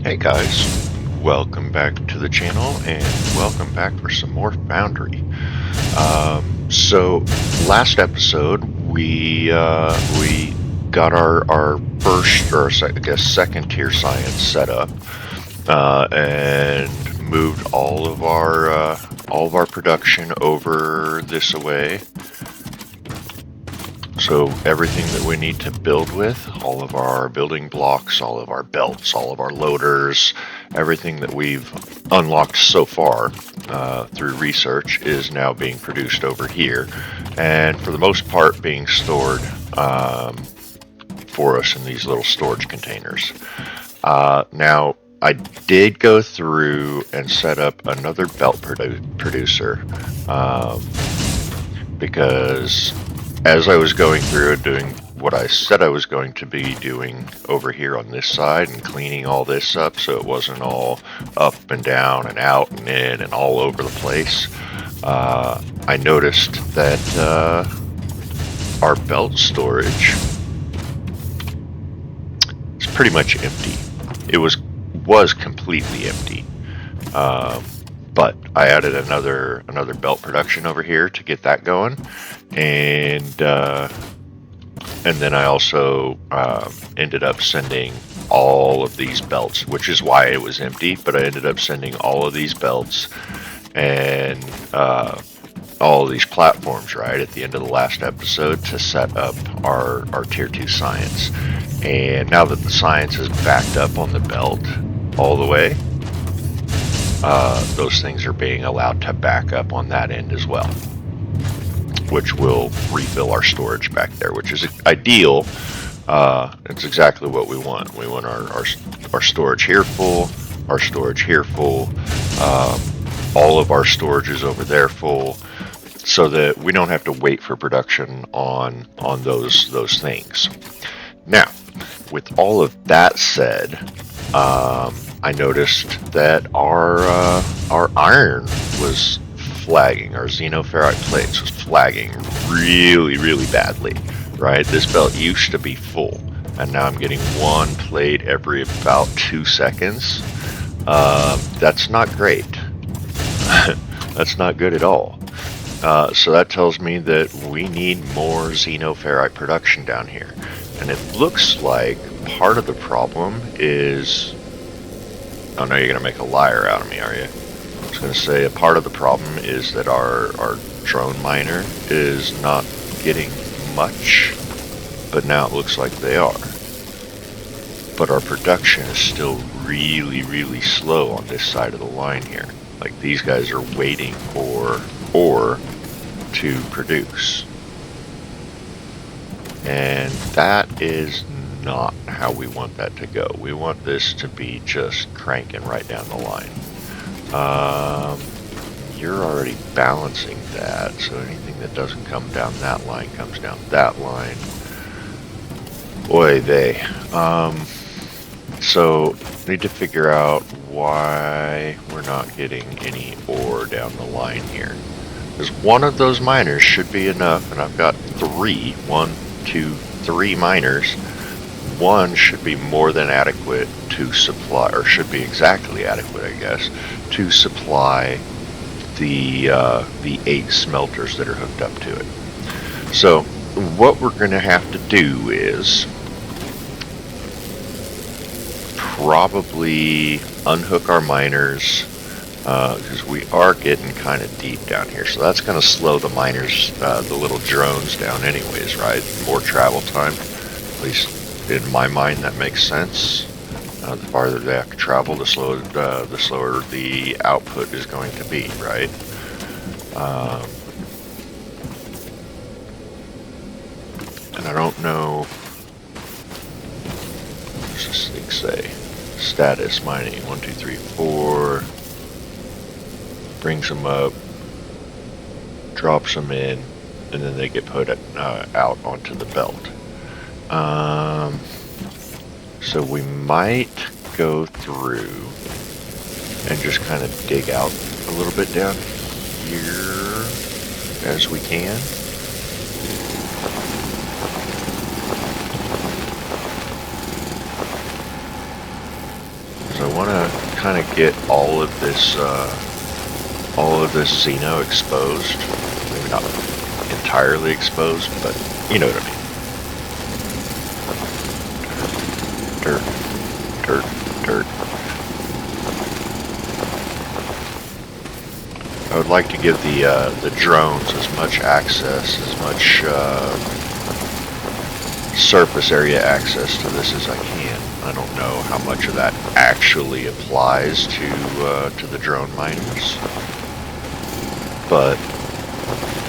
Hey guys, welcome back to the channel and welcome back for some more Foundry. So last episode we got our first or I guess second tier science set up and moved all of our production over this away. So everything that we need to build with, all of our building blocks, all of our belts, all of our loaders, everything that we've unlocked so far through research is now being produced over here, and for the most part being stored for us in these little storage containers. Now, I did go through and set up another belt producer because as I was going through and doing what I said I was going to be doing over here on this side and cleaning all this up so it wasn't all up and down and out and in and all over the place, I noticed that our belt storage is pretty much empty. It was completely empty. But I added another belt production over here to get that going, and then I also ended up sending all of these belts, which is why it was empty. But I ended up sending all of these belts and all of these platforms right at the end of the last episode to set up our tier 2 science. And now that the science is backed up on the belt all the way, those things are being allowed to back up on that end as well, which will refill our storage back there, which is ideal. It's exactly what we want. We want our storage here full, our storage here full, all of our storage is over there full, so that we don't have to wait for production on those things. Now, with all of that said, I noticed that our iron was flagging. Our xenoferrite plates was flagging really badly, right? This belt used to be full, and now I'm getting one plate every about 2 seconds. That's not great. That's not good at all. So that tells me that we need more xenoferrite production down here. And it looks like part of the problem is... Oh no, you're going to make a liar out of me, are you? I was going to say a part of the problem is that our drone miner is not getting much, but now it looks like they are. But our production is still really slow on this side of the line here. Like, these guys are waiting for ore to produce. And that is not how we want that to go. We want this to be just cranking right down the line. You're already balancing that, so anything that doesn't come down that line comes down that line. Oy vey. So need to figure out why we're not getting any ore down the line here. Because one of those miners should be enough, and I've got 3 miners. One should be more than adequate to supply, or should be exactly adequate, I guess, to supply the 8 smelters that are hooked up to it. So what we're going to have to do is probably unhook our miners, because we are getting kind of deep down here. So that's going to slow the miners, the little drones down anyways, right? More travel time, at least in my mind that makes sense. The farther they have to travel, the slower the output is going to be, right? And I don't know, what does this thing say? Status mining 1, 2, 3, 4. Brings them up, drops them in, and then they get put out onto the belt. So we might go through and just kind of dig out a little bit down here as we can. So want to kind of get all of this Xeno exposed. Maybe not entirely exposed, but you know what I mean. Dirt, dirt, dirt. I would like to give the drones as much access, as much surface area access to this as I can. I don't know how much of that actually applies to the drone miners, but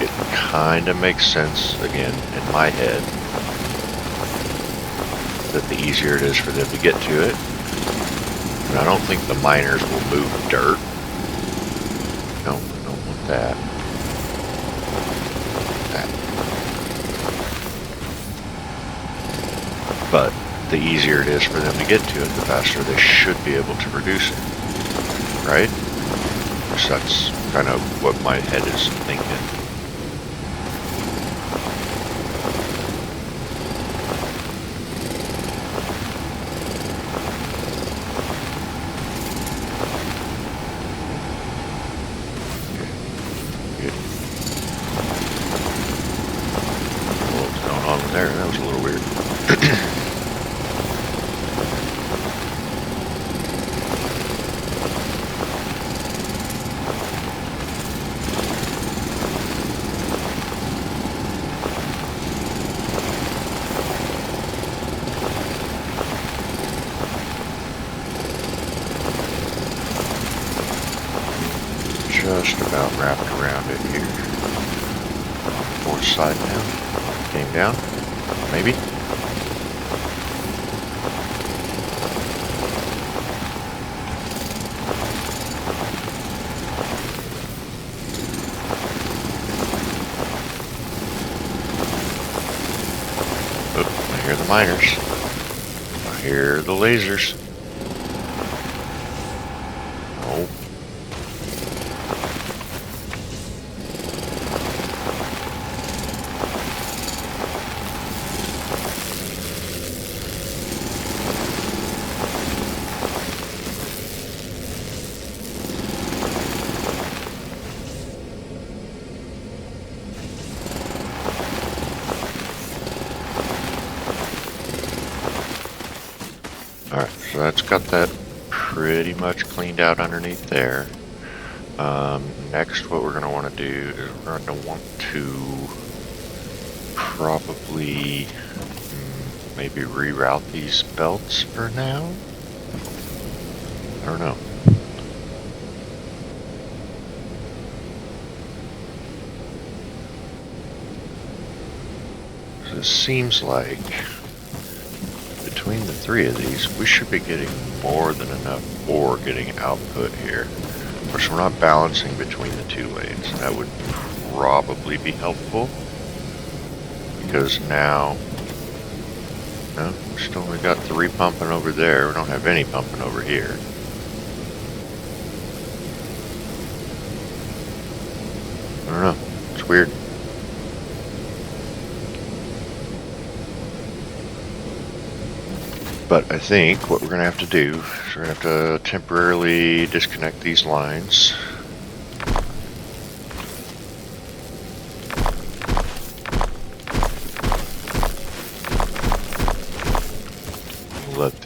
it kind of makes sense, again, in my head, that the easier it is for them to get to it. And I don't think the miners will move dirt. No, I don't want that. But the easier it is for them to get to it, the faster they should be able to produce it. Right? So that's kind of what my head is thinking. What was going on there? That was a little weird. Just about wrapped around it here. Fourth side now. Came down. Maybe. Oh, I hear the miners. I hear the lasers. Oh. Alright, so that's got that pretty much cleaned out underneath there. Next, what we're going to want to do is we're going to want to probably maybe reroute these belts for now. I don't know. So it seems like between the three of these, we should be getting more than enough ore getting output here. Of course, we're not balancing between the two lanes. That would probably be helpful, because now, no, we still only got 3 pumping over there. We don't have any pumping over here. I don't know. It's weird. But I think what we're going to have to do is we're going to have to temporarily disconnect these lines. Let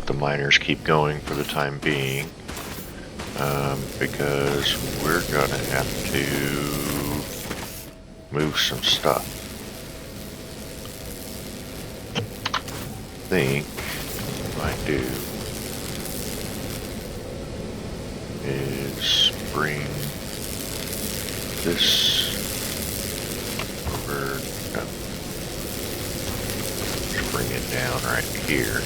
the miners keep going for the time being, because we're going to have to move some stuff. I think what I might do is bring this over, no, just bring it down right here.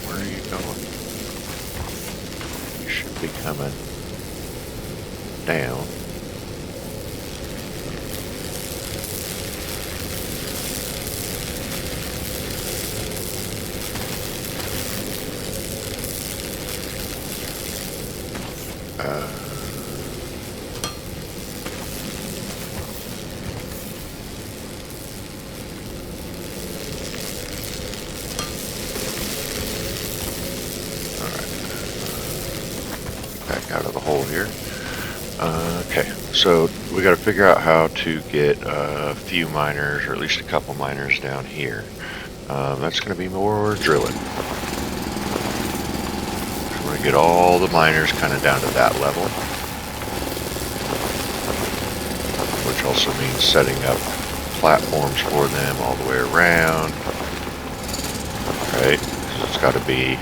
Where are you going? You should be coming down. Okay, so we got to figure out how to get a few miners, or at least a couple miners down here. That's going to be more drilling. I'm going to get all the miners kind of down to that level, which also means setting up platforms for them all the way around, right? 'Cause it's got to be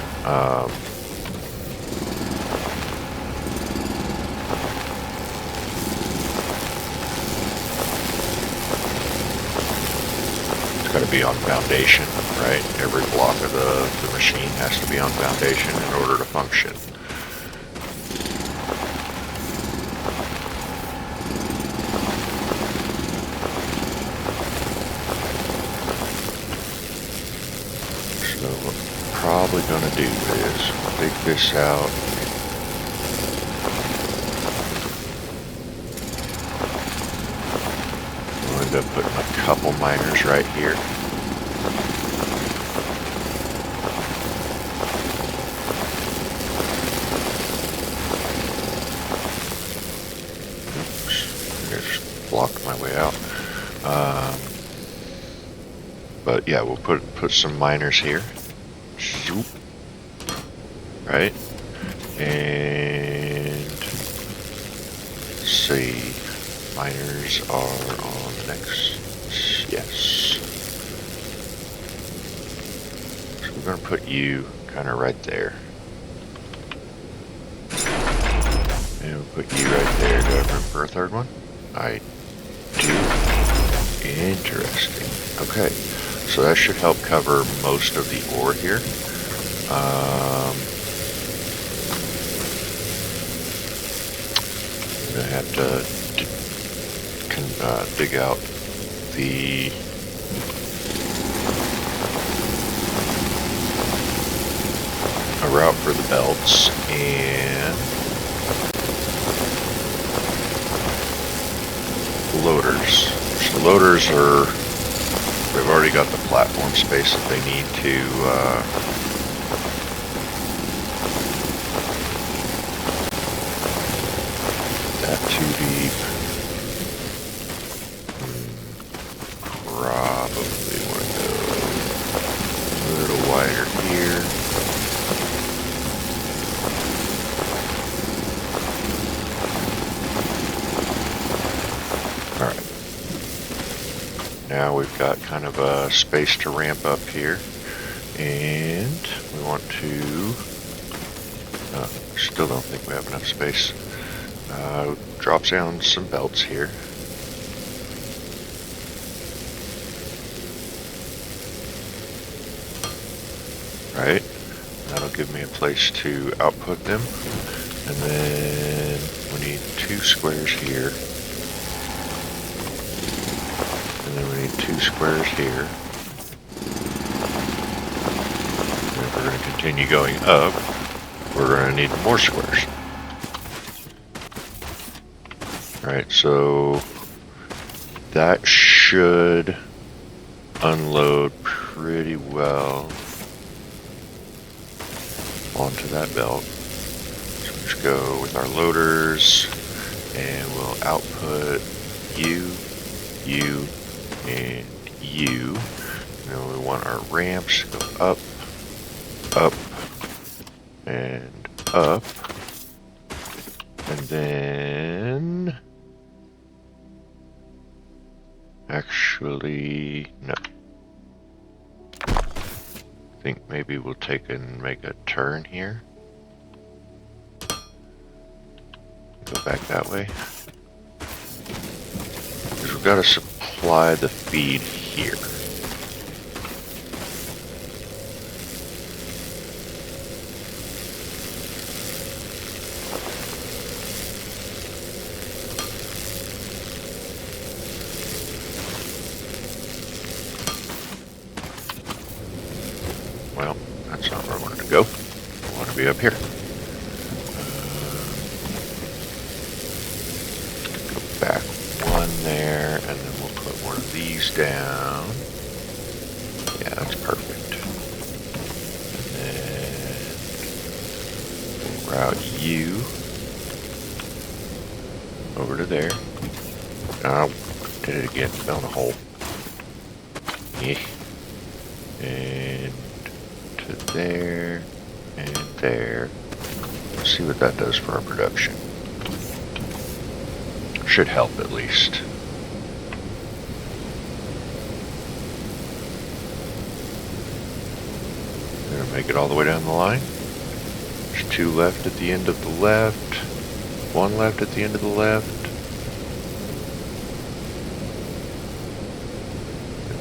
on foundation, right? Every block of the machine has to be on foundation in order to function. So what we're probably going to do is dig this out. We'll end up putting a couple miners right here. Blocked my way out. But yeah, we'll put some miners here. Right? And let's see. Miners are on the next. Yes. So we're going to put you kind of right there. And we'll put you right there. Do I have room for a third one? I do. Interesting. Okay, so that should help cover most of the ore here. I'm gonna have to dig out a route for the belts and loaders. So loaders they've already got the platform space that they need to that too deep. Probably want to go a little wider here. Now we've got kind of a space to ramp up here, and we want to, still don't think we have enough space. Drop down some belts here. Right, that'll give me a place to output them, and then we need 2 squares here. And then we need 2 squares here. And if we're going to continue going up, we're going to need more squares. Alright, so that should unload pretty well onto that belt. So we just go with our loaders and we'll output you, and you. And then we want our ramps to go up, up, and up. And then actually no. I think maybe we'll take and make a turn here. Go back that way. Because we've got to supply the feed here. Well, that's not where I wanted to go. I want to be up here. Go back one there, and then we'll put one of these down. Yeah, that's perfect. And then we'll route you over to there. Oh, did it again. Found a hole. Yeah. And to there and there. Let's see what that does for our production. Should help at least. We're gonna make it all the way down the line. There's 2 left at the end of the left. 1 left at the end of the left.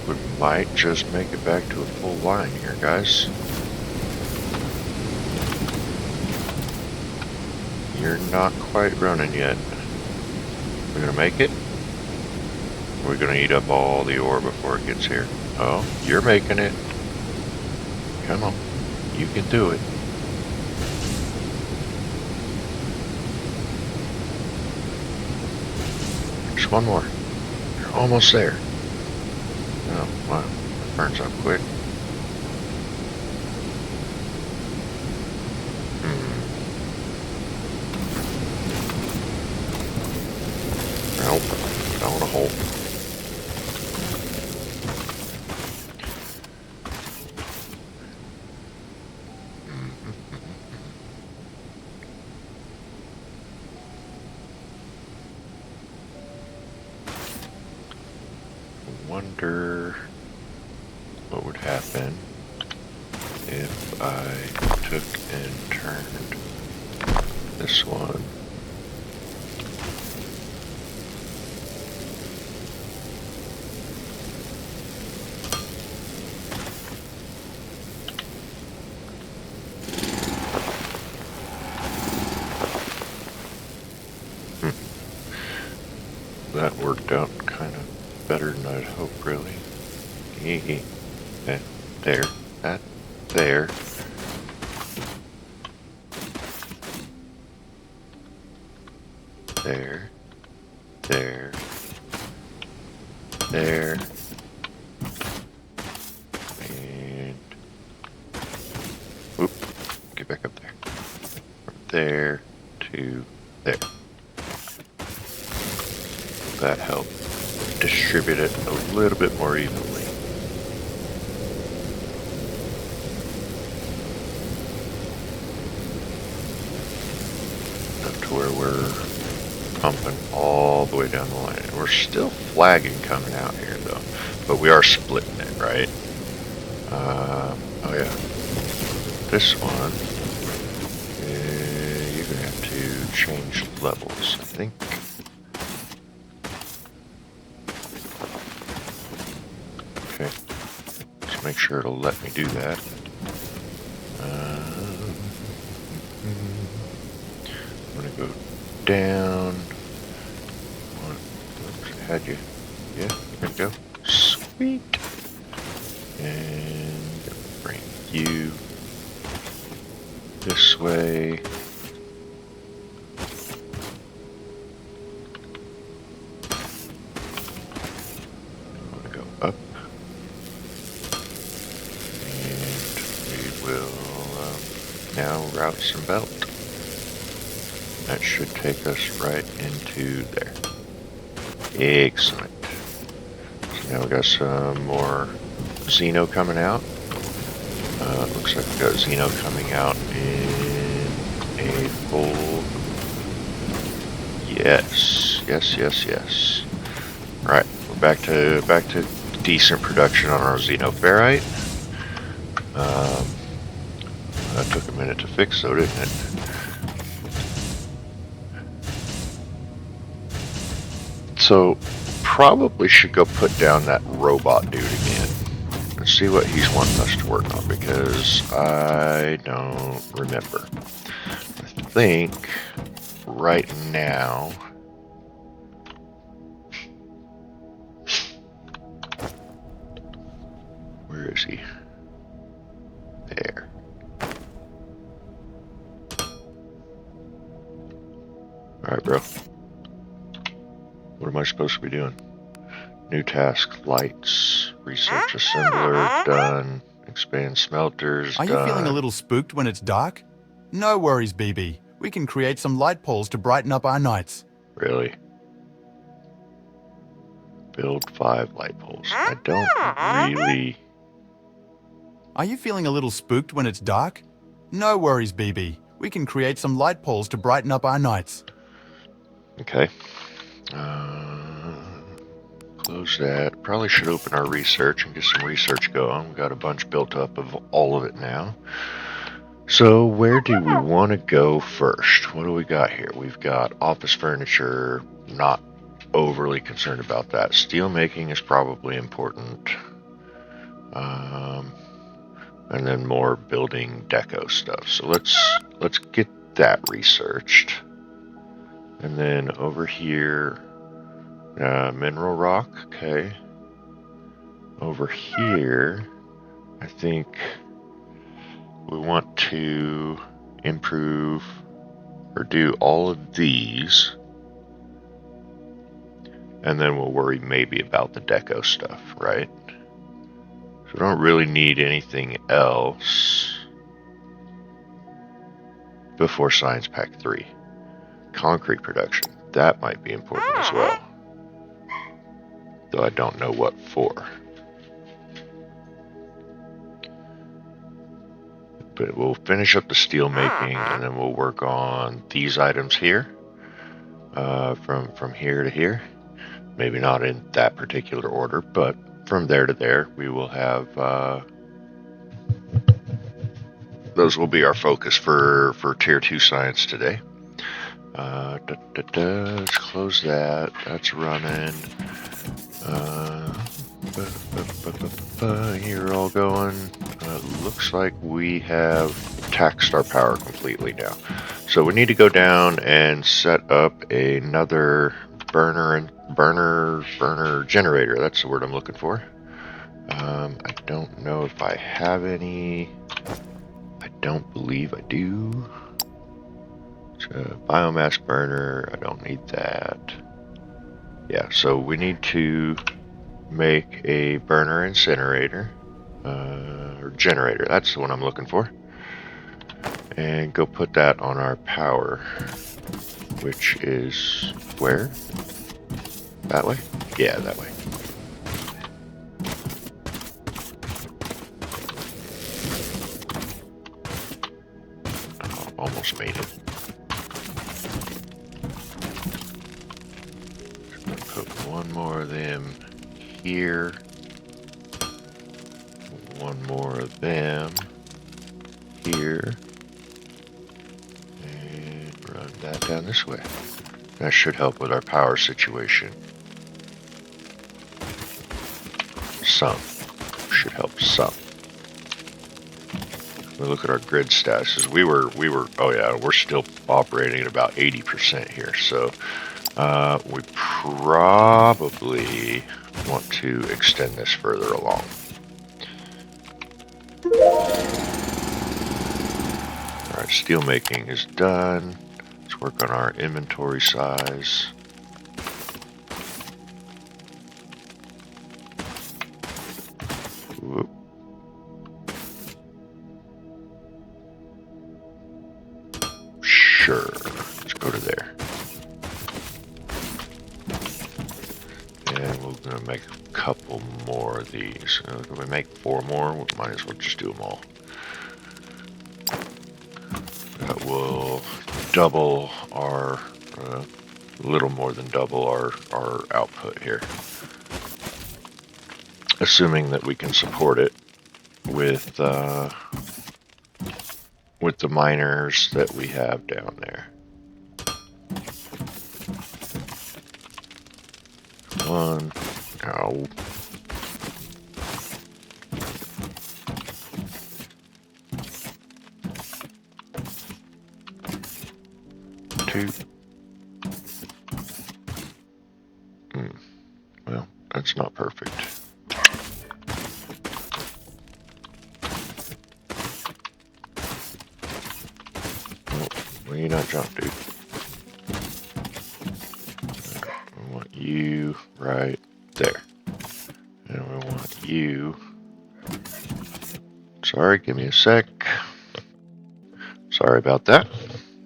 We might just make it back to a full line here, guys. You're not quite running yet. We're gonna make it. We're gonna eat up all the ore before it gets here. Oh, you're making it. Come on, you can do it. Just 1 more. You're almost there. Oh, wow, that burns up quick. Nope, found a hole. Wonder what would happen if I took and turned this one. That worked out kind of better than I'd hoped, really. That there, that there. There, there, there, and whoop, get back up there. From there to there. That helped distribute it a little bit more evenly. Up to where we're pumping all the way down the line. And we're still flagging coming out here though, but we are splitting it, right? Oh yeah. This one, you're gonna have to change levels, I think. Okay, let's make sure it'll let me do that. I'm gonna go down. Oops, had you. Yeah, there we go. Sweet. And bring you this way. I'm gonna go up. And we will now route some belt. That should take us right into there. Excellent. So now we got some more Xeno coming out. Looks like we got Xeno coming out in a full. Yes, yes, yes, yes. All right, we're back to decent production on our Xenoferrite. That took a minute to fix, though, didn't it? So, probably should go put down that robot dude again and see what he's wanting us to work on, because I don't remember. I think right now where is he? There. Alright, bro. What am I supposed to be doing? New task, lights, research assembler, done. Expand smelters, Are done. you feeling a little spooked when it's dark? No worries, BB. We can create some light poles to brighten up our nights. Really? Build 5 light poles. I don't really... Are you feeling a little spooked when it's dark? No worries, BB. We can create some light poles to brighten up our nights. Okay. Close that. Probably should open our research and get some research going. We've got a bunch built up of all of it now. So where do we want to go first? What do we got here? We've got office furniture. Not overly concerned about that. Steel making is probably important. And then more building deco stuff. So let's get that researched. And then over here, mineral rock. Okay. Over here, I think we want to improve or do all of these, and then we'll worry maybe about the deco stuff, right? So we don't really need anything else before Science Pack 3. Concrete production, that might be important as well, though I don't know what for. But we'll finish up the steel making, and then we'll work on these items here, from here to here. Maybe not in that particular order, but from there to there, we will have, those will be our focus for Tier 2 science today. Let's close that. That's running. You're all going. Looks like we have taxed our power completely now. So we need to go down and set up another burner generator. That's the word I'm looking for. I don't know if I have any. I don't believe I do. It's a biomass burner. I don't need that. Yeah, so we need to make a burner incinerator, or generator. That's the one I'm looking for. And go put that on our power, which is where? That way? Yeah, that way. Oh, almost made it. Put one more of them here. One more of them here. And run that down this way. That should help with our power situation. Some. Should help some. We look at our grid statuses. Oh yeah, we're still operating at about 80% here. So we probably want to extend this further along. Alright, steel making is done. Let's work on our inventory size. Whoop. Sure, let's go to there. And we're going to make a couple more of these. Can we make 4 more? We might as well just do them all. That will double our, a little more than double our output here. Assuming that we can support it with the miners that we have down there. One. Ow. Two. Well, that's not perfect. Will you not jump, dude? We want you right there. And we want you. Sorry, give me a sec. Sorry about that.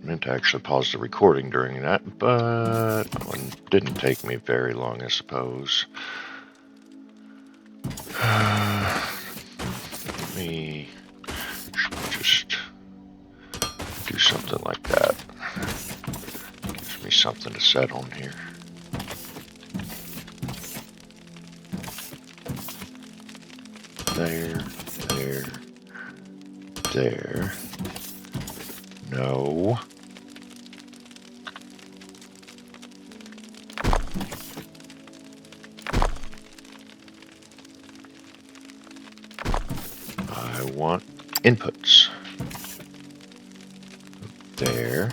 meant to actually pause the recording during that, but that one didn't take me very long, I suppose. Let me just do something like that. Gives me something to set on here. There, there, there. No. I want inputs. There,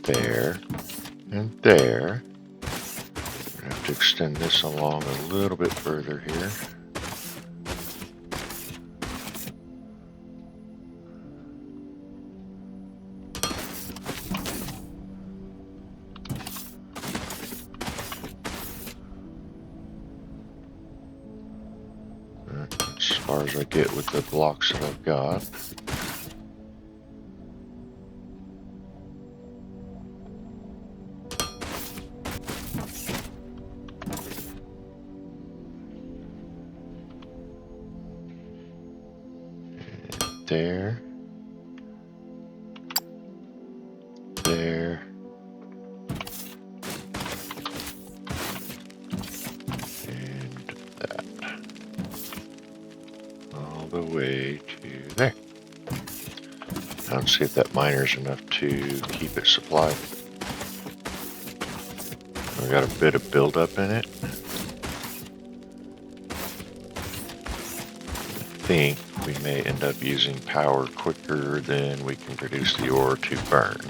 there, and there. I'm gonna have to extend this along a little bit further here. As far as I get with the blocks that I've got. And there. There. And that. All the way to there. I don't see if that miner's enough to keep it supplied. We got a bit of buildup in it. I think we may end up using power quicker than we can produce the ore to burn.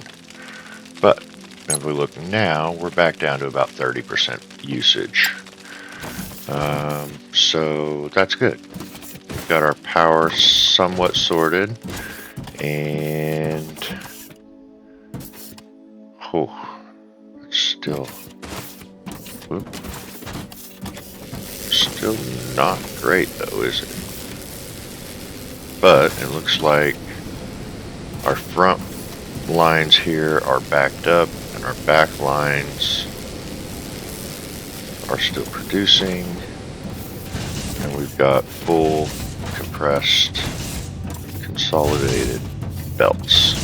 But if we look now, we're back down to about 30% usage. So that's good. We've got our power somewhat sorted. And oh, it's still not great though, is it? But it looks like our front lines here are backed up and our back lines are still producing, and we've got full compressed consolidated belts.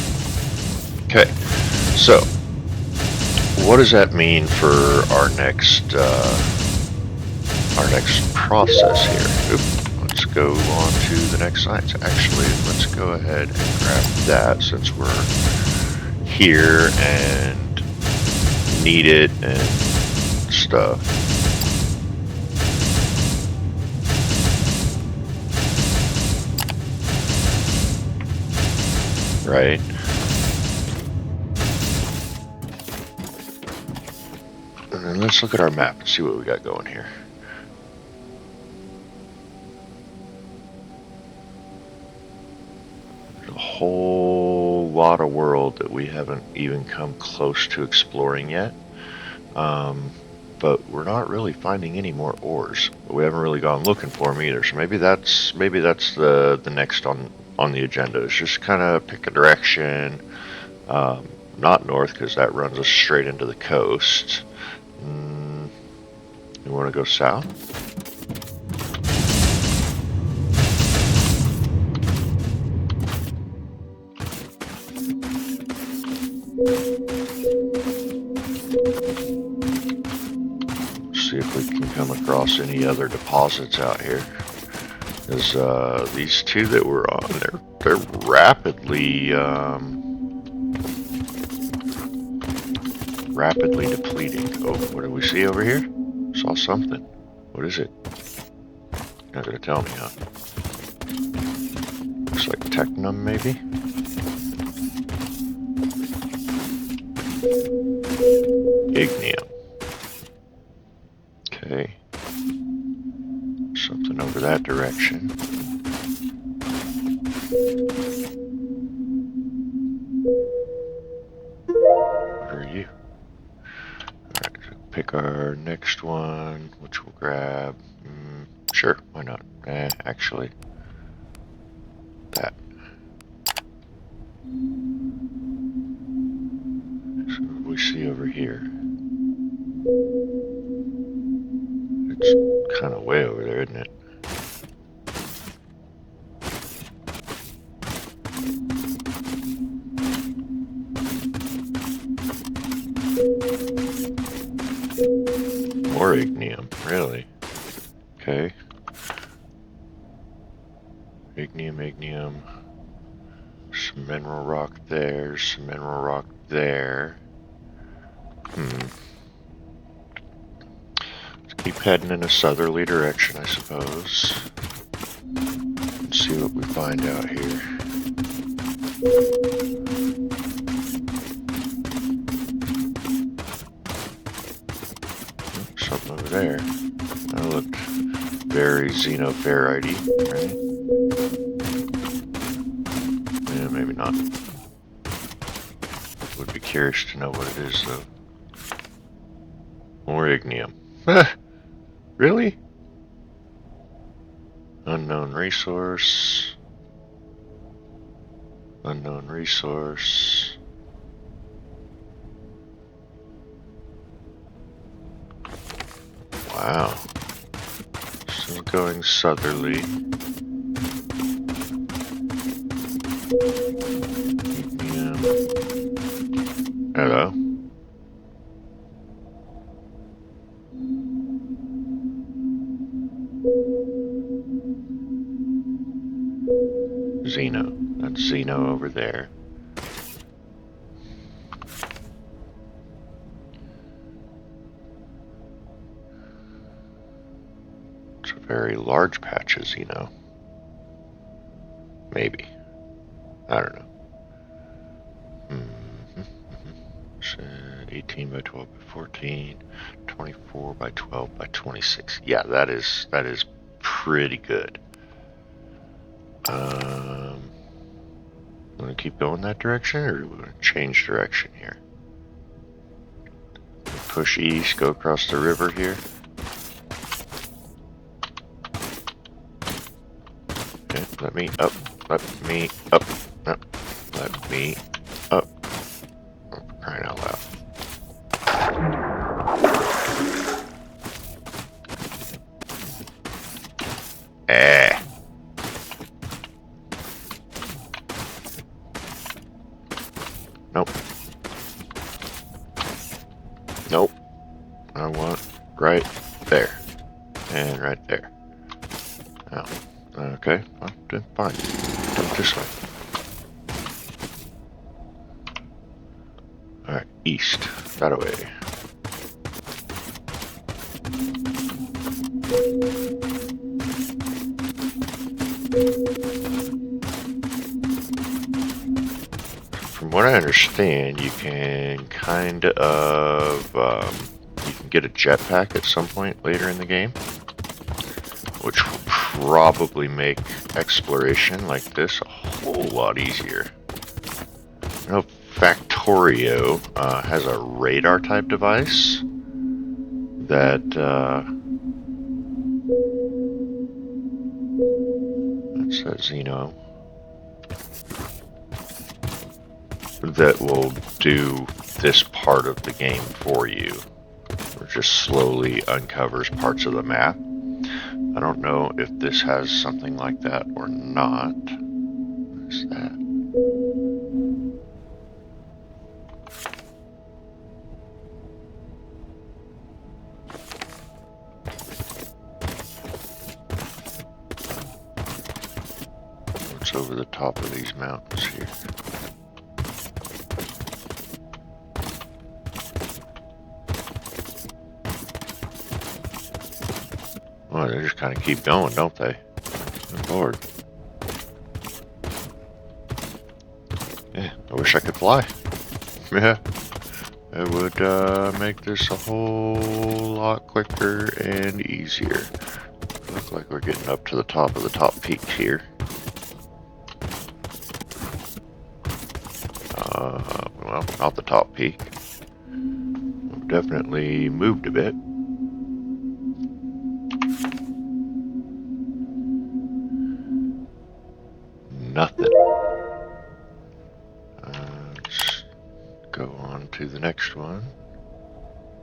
Okay, so what does that mean for our next process here? Oop, let's go on to the next science. Actually, let's go ahead and grab that since we're here and need it and stuff. Right. And then let's look at our map and see what we got going here. There's a whole lot of world that we haven't even come close to exploring yet. But we're not really finding any more ores. But we haven't really gone looking for them either. So maybe that's the next on the agenda. Is just kind of pick a direction. Not north, because that runs us straight into the coast. You want to go south? See if we can come across any other deposits out here. Because these two that we're on, they're rapidly depleting. Oh, what do we see over here? Saw something. What is it? You're not gonna tell me, huh? Looks like Technum, maybe? Ignium. Okay. Something over that direction. What are you? Alright, so pick our next one, which we'll grab. Sure, why not? Actually, that. here? It's kind of way over there, isn't it? More ignium, really? Okay. Ignium. Some mineral rock there, some mineral rock there. Let's keep heading in a southerly direction, I suppose. And see what we find out here. Something over there. That looked very xenoferrite-y, right? Yeah, maybe not. Would be curious to know what it is, though. More ignium. Really? Unknown resource. Unknown resource. Wow. Still going southerly. Ignium. Hello. Xeno. That's Xeno over there. It's a very large patch of Xeno. Maybe. I don't know. 18 by 12 by 14, 24 by 12 by 26. Yeah, that is pretty good. Want to keep going that direction, or do we want to change direction here? Push east, go across the river here. Okay, let me up, let me up, let me up. Oh, crying out loud. Nope. Nope. I want right there. And right there. Oh. Okay. Well, then fine. Come this way. Alright, east. That way. From what I understand, you can kind of, you can get a jetpack at some point later in the game, which will probably make exploration like this a whole lot easier. I know Factorio has a radar type device that, that's a Xeno, that will do this part of the game for you, or just slowly uncovers parts of the map. I don't know if this has something like that or not. What is that? What's over the top of these mountains here? Well, they just kind of keep going, don't they? Good Lord. Yeah, I wish I could fly. Yeah, it would make this a whole lot quicker and easier. Looks like we're getting up to the top of the top peaks here. Well, not the top peak. We've definitely moved a bit. Nothing. Let's go on to the next one.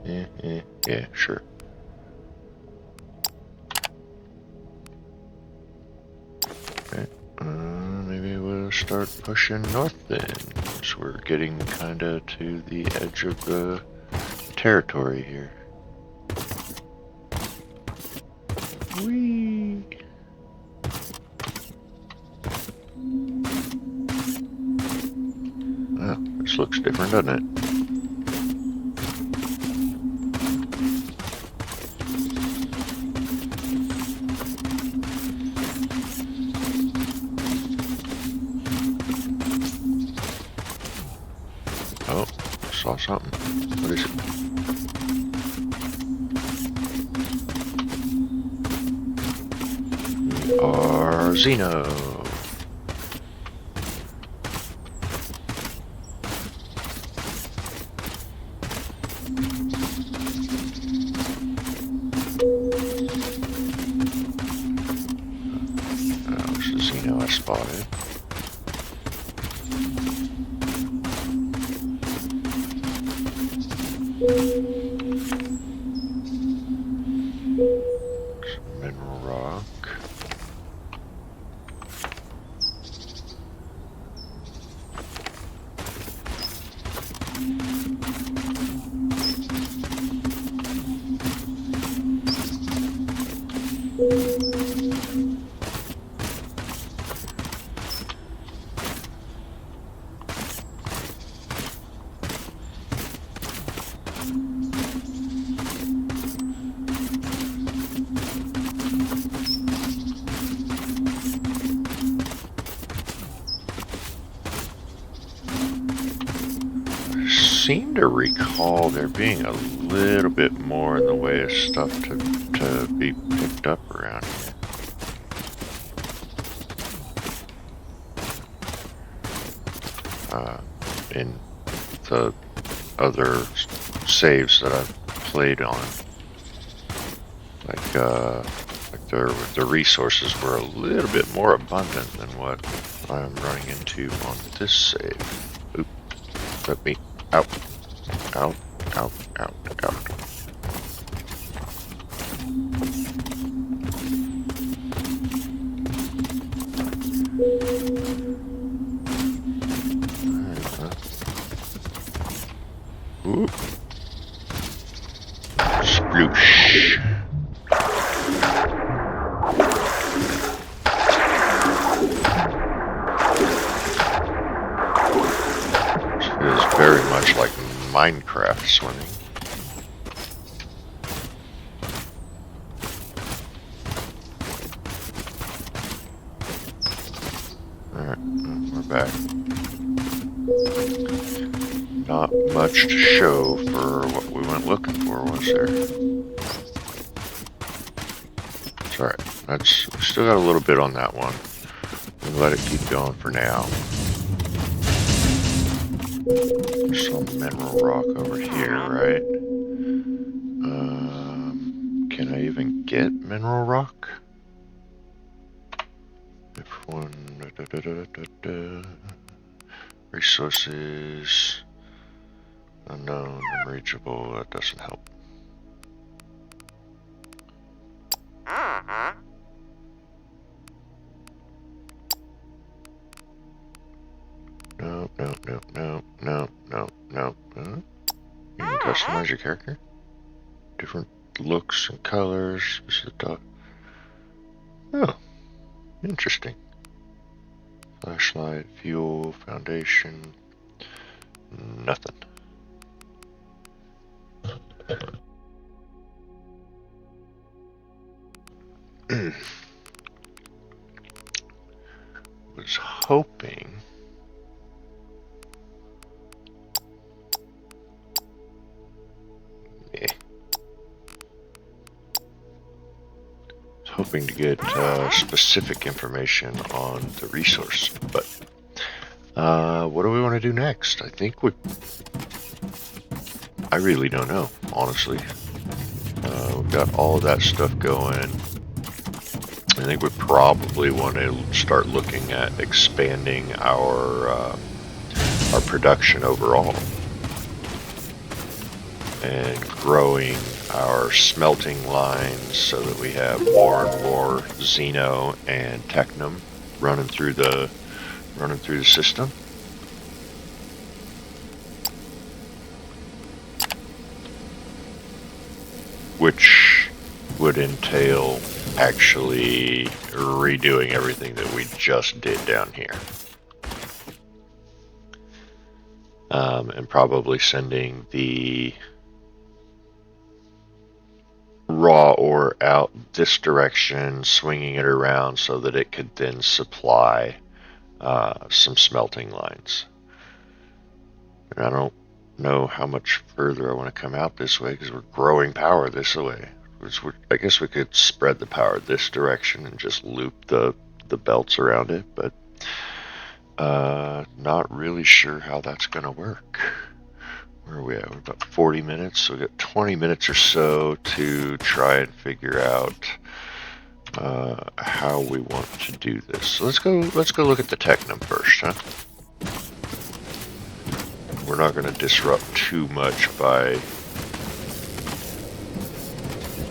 Yeah, sure. Okay. Maybe we'll start pushing north then, since we're getting kinda to the edge of the territory here. Whee! Well, this looks different, doesn't it? Oh, saw something. What is it? We are Xeno. There's the Xeno I spotted. Some mineral rock. Seem to recall there being a little bit more in the way of stuff to be picked up around here. In the other saves that I've played on, like the resources were a little bit more abundant than what I'm running into on this save. Oop, let me out, out, out, out, out. Oop. Sploosh. It is very much like Minecraft swimming. Alright, we're back. Not much to show for what we went looking for, was there? It's alright. We still got a little bit on that one. We'll let it keep going for now. There's some mineral rock over here, right? Can I even get mineral rock? If one... Resources... Unknown, unreachable, that doesn't help. No. You can customize your character. Different looks and colors. This is the dot. Oh, interesting. Flashlight, fuel, foundation. Nothing. Was hoping hoping to get specific information on the resource, but what do we want to do next? I really don't know, honestly. We've got all of that stuff going. I think we probably want to start looking at expanding our production overall. and growing our smelting lines so that we have more and more Xeno and Technum running through the system. Which would entail actually redoing everything that we just did down here. And probably sending the raw ore out this direction, swinging it around so that it could then supply some smelting lines. And I don't know how much further I want to come out this way because we're growing power this way. I guess we could spread the power this direction and just loop the belts around it, but not really sure how that's going to work. Where are we at? We're about 40 minutes, so we got 20 minutes or so to try and figure out how we want to do this. So let's go look at the Technum first, huh? We're not going to disrupt too much by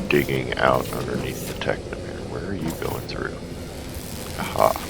digging out underneath the Technum here. Where are you going through? Aha.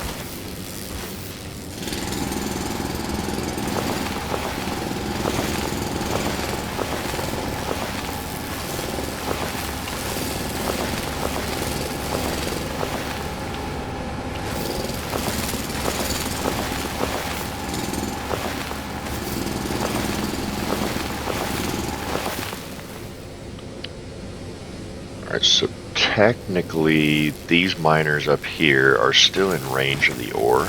Alright, so technically these miners up here are still in range of the ore.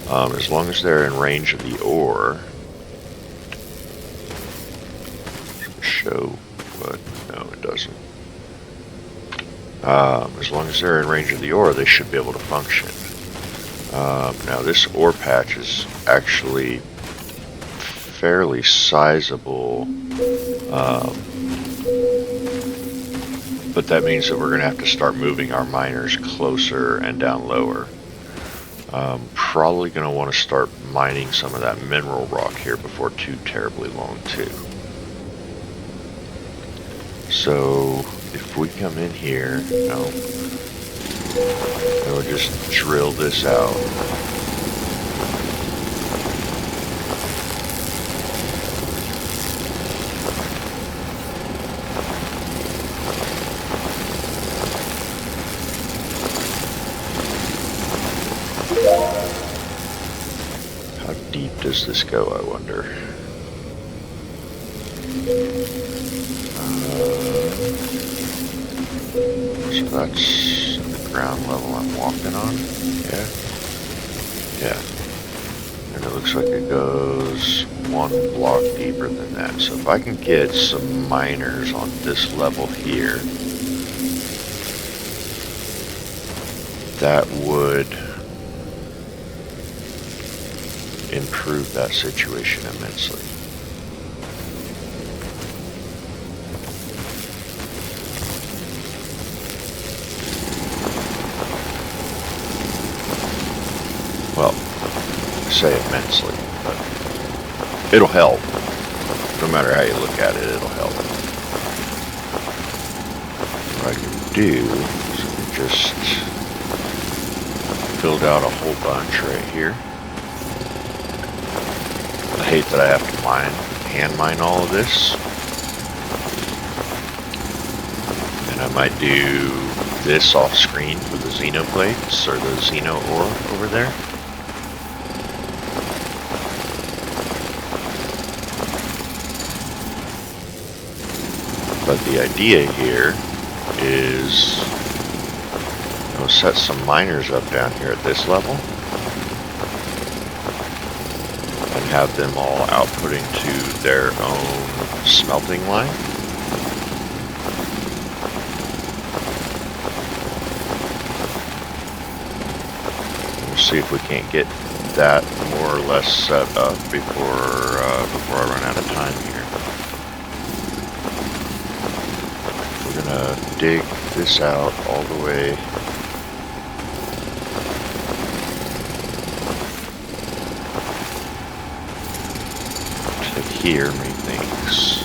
As long as they're in range of the ore, show what? No, it doesn't. As long as they're in range of the ore, they should be able to function. Now this ore patch is actually fairly sizable, but that means that we're going to have to start moving our miners closer and down lower. Probably going to want to start mining some of that mineral rock here before too terribly long too. So if we come in here, and we'll just drill this out. How deep does this go, I wonder? So that's the ground level I'm walking on. Yeah. Yeah. And it looks like it goes one block deeper than that. So if I can get some miners on this level here, that would improve that situation immensely. Well, I say immensely, but it'll help. No matter how you look at it, it'll help. What I can do is just build out a whole bunch right here. I hate that I have to hand mine all of this. And I might do this off screen for the Xeno plates or the Xeno ore over there. But the idea here is I'll set some miners up down here at this level and have them all outputting to their own smelting line. We'll see if we can't get that more or less set up before I run out of time here. We're gonna dig this out all the way to here, methinks.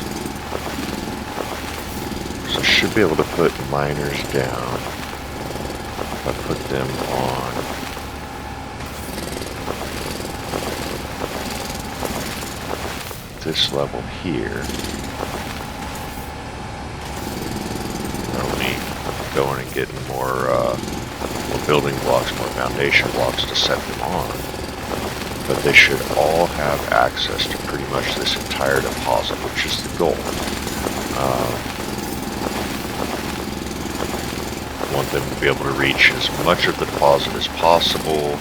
should be able to put miners down. If I put them on this level here, only going and getting more building blocks, more foundation blocks to set them on. But they should all have access to pretty much this entire deposit, which is the goal. Want them to be able to reach as much of the deposit as possible.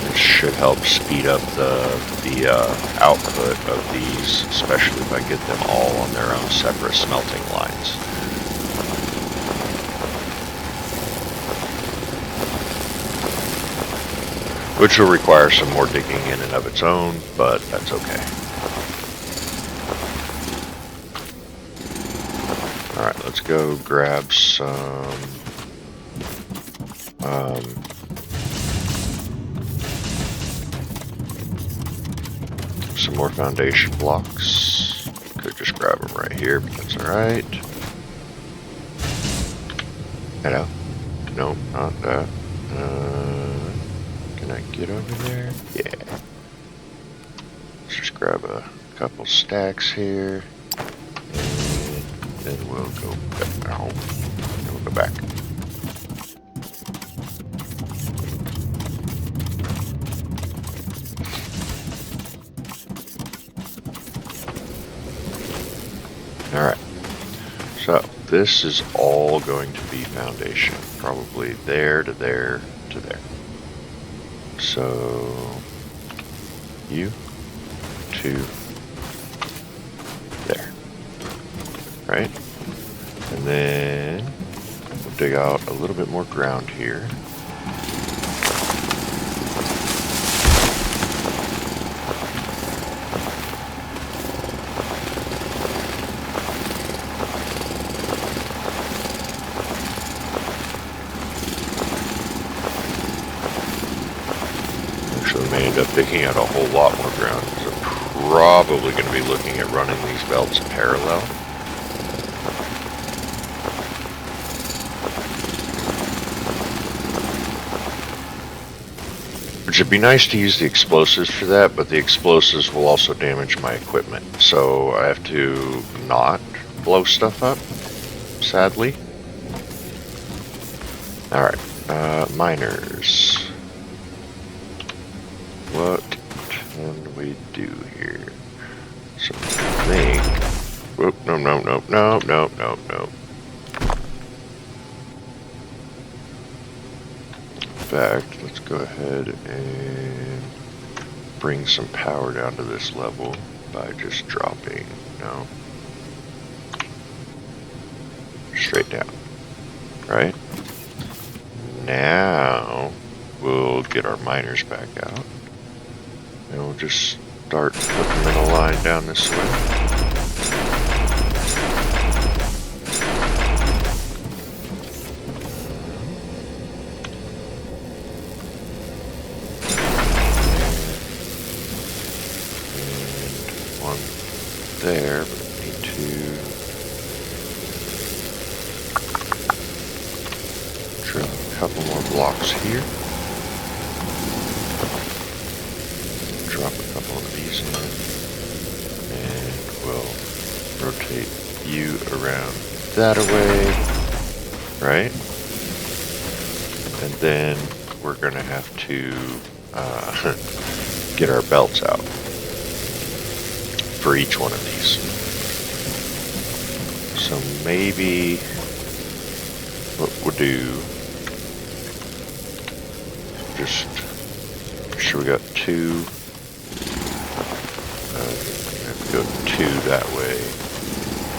This should help speed up the output of these, especially if I get them all on their own separate smelting lines. Which will require some more digging in and of its own, but that's okay. Alright, let's go grab some more foundation blocks. Could just grab them right here, but that's alright. Hello? No, not that. Can I get over there? Yeah. Let's just grab a couple stacks here. And then we'll go back. No. Then we'll go back. Alright. So this is all going to be foundation. Probably there to there to there. So, you, 2, there, right? And then we'll dig out a little bit more ground here. End up picking out a whole lot more ground, because I'm probably going to be looking at running these belts parallel. Which would be nice to use the explosives for that, but the explosives will also damage my equipment, so I have to not blow stuff up, sadly. Alright, miners. What can we do here? So I think... Whoop, no. In fact, let's go ahead and bring some power down to this level by just dropping, no. Straight down, right? Now, we'll get our miners back out. And we'll just start putting them in a line down this way. And one there, but I need to drill a couple more blocks here. Drop a couple of these in, and we'll rotate you around that away, right? And then we're gonna have to get our belts out for each one of these. So maybe what we'll do, just make sure we got 2. Go 2 that way,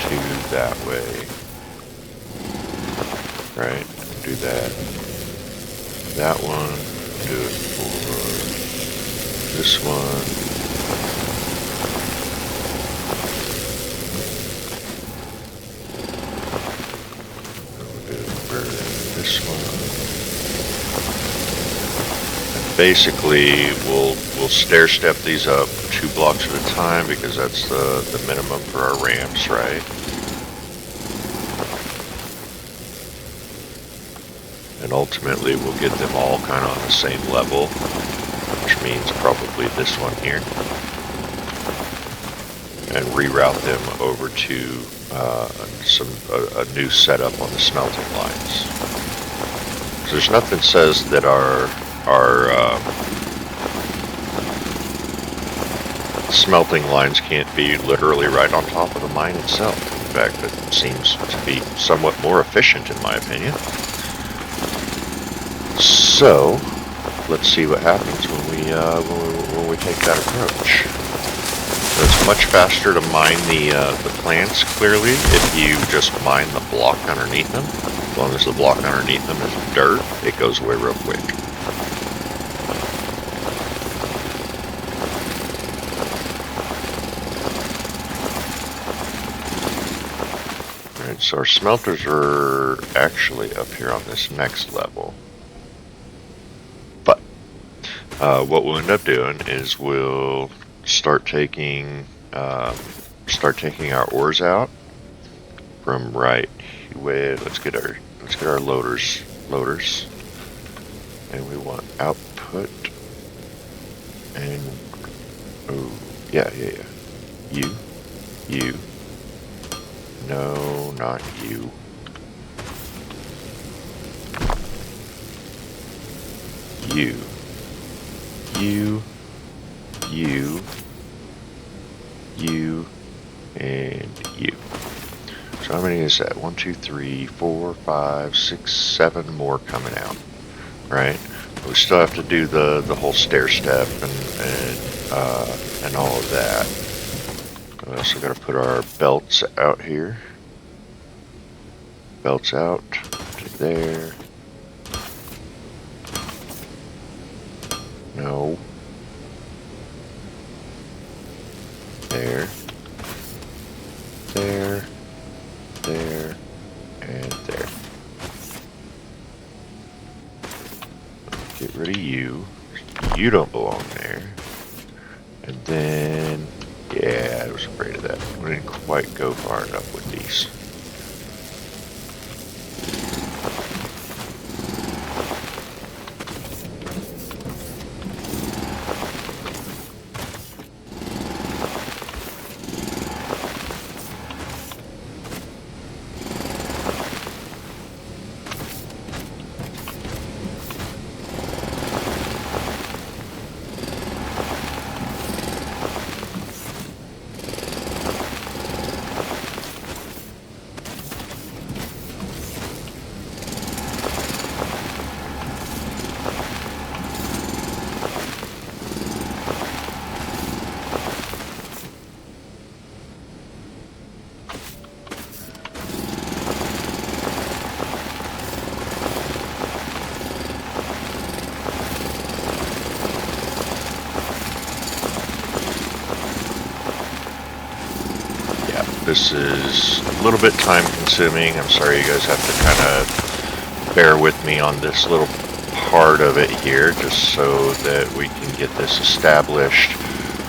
2 that way, right? Do that. That one, do it for this one. We'll do it for this one. basically we'll stair step these up 2 blocks at a time because that's the minimum for our ramps, right? And ultimately we'll get them all kind of on the same level, which means probably this one here, and reroute them over to a new setup on the smelting lines. So there's nothing says that our smelting lines can't be literally right on top of the mine itself. In fact, it seems to be somewhat more efficient in my opinion. So let's see what happens when we take that approach. So it's much faster to mine the plants clearly if you just mine the block underneath them. As long as the block underneath them is dirt, it goes away real quick. Alright, so our smelters are actually up here on this next level. But what we'll end up doing is we'll start taking our ores out from right way. Let's get our loaders, and we want output. And oh yeah. You. No, not you. You, and you. So how many is that? 1, 2, 3, 4, 5, 6, 7 more coming out, right? We still have to do the whole stair step and all of that. We also got to put our belts out here. Belts out to there. No. There, and there. Get rid of you. You don't belong there. And then, yeah, I was afraid of that. We didn't quite go far enough with these. This is a little bit time consuming. I'm sorry you guys have to kind of bear with me on this little part of it here, just so that we can get this established.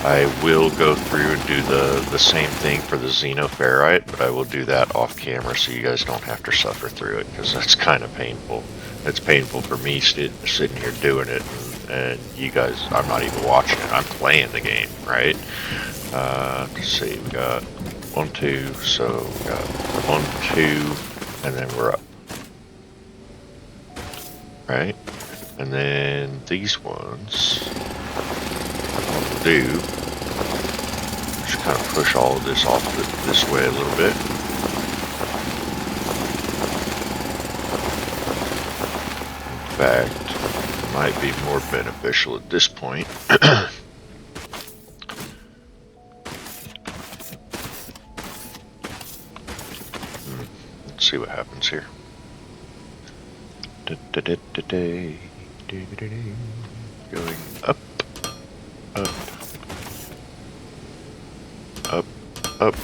I will go through and do the same thing for the xenoferrite, but I will do that off camera so you guys don't have to suffer through it, because that's kind of painful. It's painful for me sitting here doing it, and you guys, I'm not even watching it. I'm playing the game, right? Let's see, we got 1, 2, so we got 1, 2, and then we're up. Right? And then these ones, what we'll do, just kind of push all of this off this way a little bit. In fact, it might be more beneficial at this point. Let's see what happens here. Going up, up, up, up,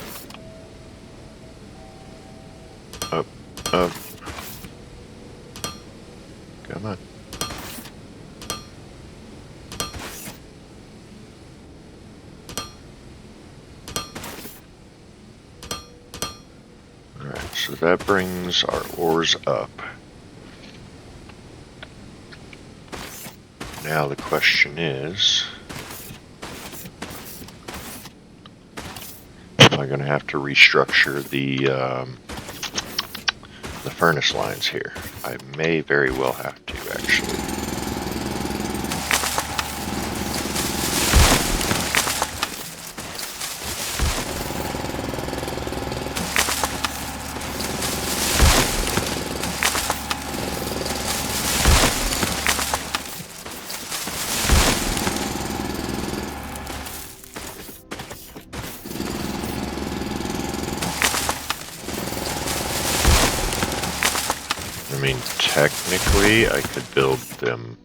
up, up. Come on. So that brings our ores up. Now the question is, am I going to have to restructure the furnace lines here? I may very well have to, actually. I mean, technically, I could build them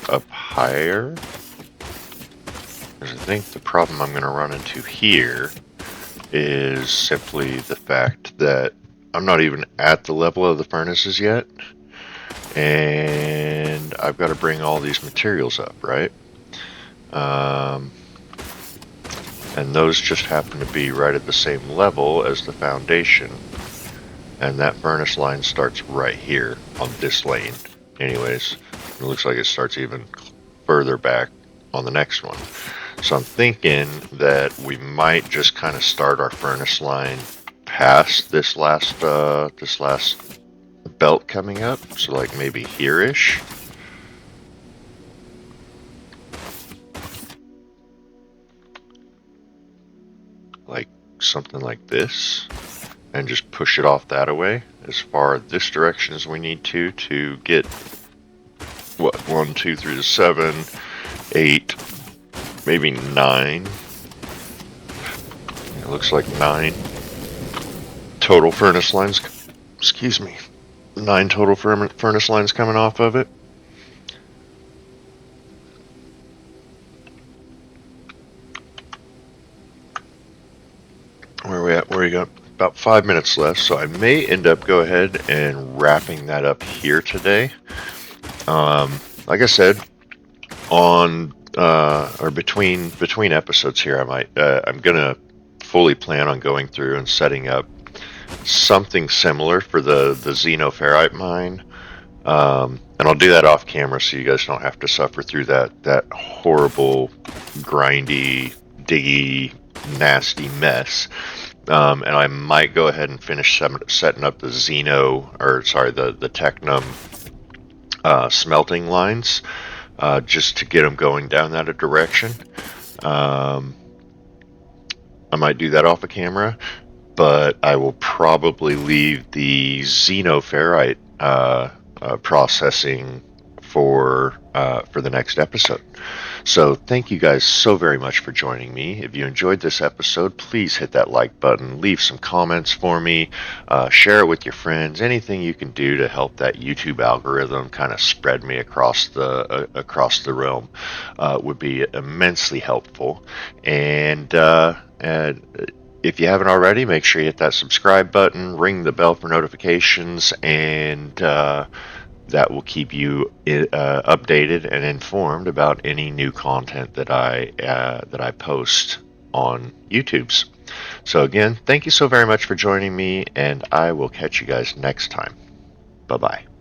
up higher. Because I think the problem I'm going to run into here is simply the fact that I'm not even at the level of the furnaces yet. And I've got to bring all these materials up, right? And those just happen to be right at the same level as the foundation. And that furnace line starts right here on this lane. Anyways, it looks like it starts even further back on the next one. So I'm thinking that we might just kind of start our furnace line past this last belt coming up. So like maybe here-ish. Like something like this. And just push it off that away as far this direction as we need to get what 1, 2, 3 to 7, 8, maybe 9. It looks like 9 total furnace lines. Excuse me, 9 total furnace lines coming off of it. Where are we at? Where you got? About 5 minutes left, so I may end up go ahead and wrapping that up here today. Like I said, on or between episodes here, I might I'm gonna fully plan on going through and setting up something similar for the xenoferrite mine, and I'll do that off camera so you guys don't have to suffer through that horrible, grindy, diggy, nasty mess. And I might go ahead and finish setting up the the Technum smelting lines, just to get them going down that direction. I might do that off of camera, but I will probably leave the xenoferrite processing for the next episode. So thank you guys so very much for joining me. If you enjoyed this episode, please hit that like button, leave some comments for me, share it with your friends. Anything you can do to help that YouTube algorithm kind of spread me across the realm would be immensely helpful. And if you haven't already, make sure you hit that subscribe button, ring the bell for notifications, and that will keep you updated and informed about any new content that I post on YouTube's. So again, thank you so very much for joining me, and I will catch you guys next time. Bye-bye.